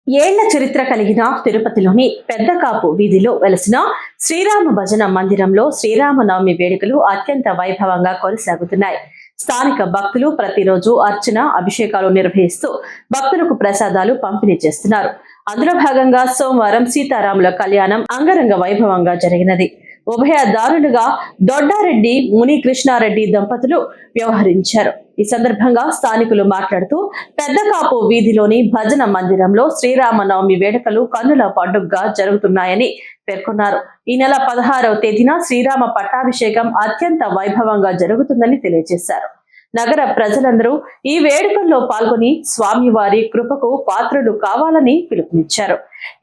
ఏళ్ల చరిత్ర కలిగిన తిరుపతిలోని పెద్దకాపు వీధిలో వెలసిన శ్రీరామ భజన మందిరంలో శ్రీరామనవమి వేడుకలు అత్యంత వైభవంగా కొనసాగుతున్నాయి. స్థానిక భక్తులు ప్రతిరోజు అర్చన, అభిషేకాలు నిర్వహిస్తూ భక్తులకు ప్రసాదాలు పంపిణీ చేస్తున్నారు. అందులో భాగంగా సోమవారం సీతారాముల కళ్యాణం అంగరంగ వైభవంగా జరిగినది. ఉభయదారులుగా దొడ్డారెడ్డి, మునికృష్ణారెడ్డి దంపతులు వ్యవహరించారు. ఈ సందర్భంగా స్థానికులు మాట్లాడుతూ పెద్దకాపు వీధిలోని భజన మందిరంలో శ్రీరామనవమి వేడుకలు కన్నుల పండుగగా జరుగుతున్నాయని పేర్కొన్నారు. ఈ నెల 16వ తేదీన శ్రీరామ పట్టాభిషేకం అత్యంత వైభవంగా జరుగుతుందని తెలియజేశారు. నగర ప్రజలందరూ ఈ వేడుకల్లో పాల్గొని స్వామివారి కృపకు పాత్రులు కావాలని పిలుపునిచ్చారు.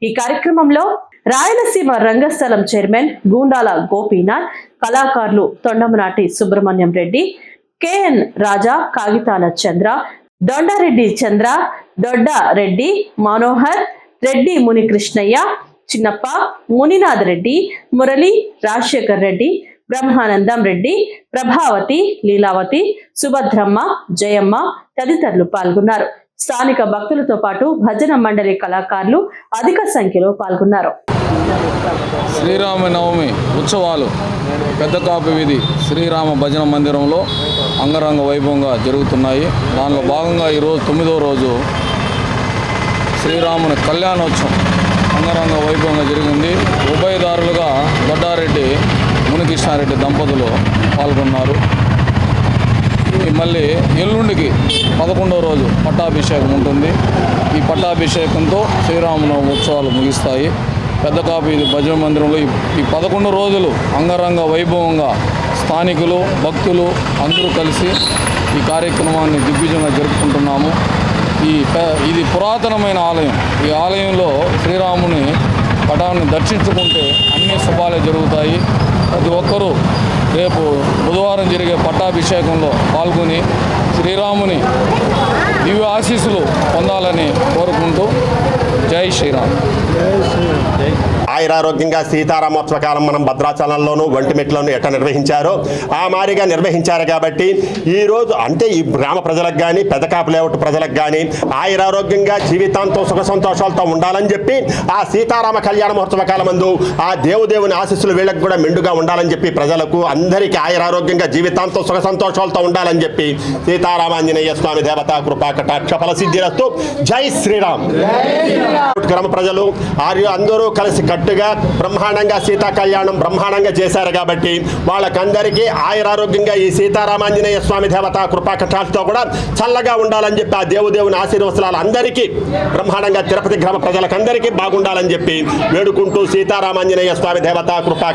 ఈ కార్యక్రమంలో రాయలసీమ రంగస్థలం చైర్మన్ గూండాల గోపీనాథ్, కళాకారులు తొండమనాటి సుబ్రహ్మణ్యం రెడ్డి, కెఎన్ రాజా, కాగితాల చంద్ర, దొండారెడ్డి చంద్ర, దొడ్డ రెడ్డి, మనోహర్ రెడ్డి, మునికృష్ణయ్య, చిన్నప్ప, మునినాథ్ రెడ్డి, మురళి, రాజశేఖర్ రెడ్డి, బ్రహ్మానందం రెడ్డి, ప్రభావతి, లీలావతి, సుభద్రమ్మ, జయమ్మ తదితరులు పాల్గొన్నారు. స్థానిక భక్తులతో పాటు భజన మండలి కళాకారులు అధిక సంఖ్యలో పాల్గొన్నారు. శ్రీరామనవమి ఉత్సవాలు పెద్దకాపు వీధి శ్రీరామ భజన మందిరంలో అంగరంగ వైభవంగా జరుగుతున్నాయి. దానిలో భాగంగా ఈరోజు 9వ రోజు శ్రీరాముని కళ్యాణోత్సవం అంగరంగ వైభవంగా జరిగింది. ఉభయదారులుగా దొడ్డారెడ్డి, మునికృష్ణారెడ్డి దంపతులు పాల్గొన్నారు. మళ్ళీ ఎల్లుండికి 11వ రోజు పట్టాభిషేకం ఉంటుంది. ఈ పట్టాభిషేకంతో శ్రీరామనవమి ఉత్సవాలు ముగిస్తాయి. పెద్దకాపు వీధి భజన మందిరంలో ఈ 11 రోజులు అంగరంగ వైభవంగా స్థానికులు, భక్తులు అందరూ కలిసి ఈ కార్యక్రమాన్ని దిగ్విజయంగా జరుపుకుంటున్నాము. ఇది పురాతనమైన ఆలయం. ఈ ఆలయంలో శ్రీరాముని పటాన్ని దర్శించుకుంటే అన్ని శుభాలే జరుగుతాయి. ప్రతి ఒక్కరూ రేపు బుధవారం జరిగే పట్టాభిషేకంలో పాల్గొని శ్రీరాముని దివ్య ఆశీస్సులు పొందాలని కోరుకుంటూ జై శ్రీరామ్. ఆయురారోగ్యంగా సీతారామోత్సవ కాలం మనం భద్రాచలంలోనూ, ఒంటిమిట్లోనూ ఎట్లా నిర్వహించారో ఆ మాదిరిగా నిర్వహించారు. కాబట్టి ఈరోజు అంటే ఈ గ్రామ ప్రజలకు కానీ, పెద్దకాపు లేఅవుట్ ప్రజలకు కానీ ఆయురారోగ్యంగా జీవితాంతం సుఖ సంతోషాలతో ఉండాలని చెప్పి ఆ సీతారామ కళ్యాణ మహోత్సవ కాలమందు ఆ దేవుని ఆశీస్సులు వీళ్ళకి కూడా మెండుగా ఉండాలని చెప్పి ప్రజలకు అందరికీ ఆయురారోగ్యంగా జీవితాంతం సుఖ సంతోషాలతో ఉండాలని చెప్పి సీతారామాంజనేయ స్వామి దేవతా కృపా కటాక్ష ఫలసిద్ధిరస్తు. జై శ్రీరామ్. గ్రామ ప్రజలు అందరూ కలిసి కట్టుగా బ్రహ్మాండంగా సీతా కళ్యాణం బ్రహ్మాండంగా చేశారు. కాబట్టి వాళ్ళకందరికీ ఆయురారోగ్యంగా ఈ సీతారామాంజనేయ స్వామి దేవతా కృపా కటాక్షతో కూడా చల్లగా ఉండాలని చెప్పి ఆ దేవుని ఆశీర్వచనాలు అందరికీ బ్రహ్మాండంగా తిరుపతి గ్రామ ప్రజలకందరికీ బాగుండాలని చెప్పి వేడుకుంటూ సీతారామాంజనేయ స్వామి దేవతా కృపా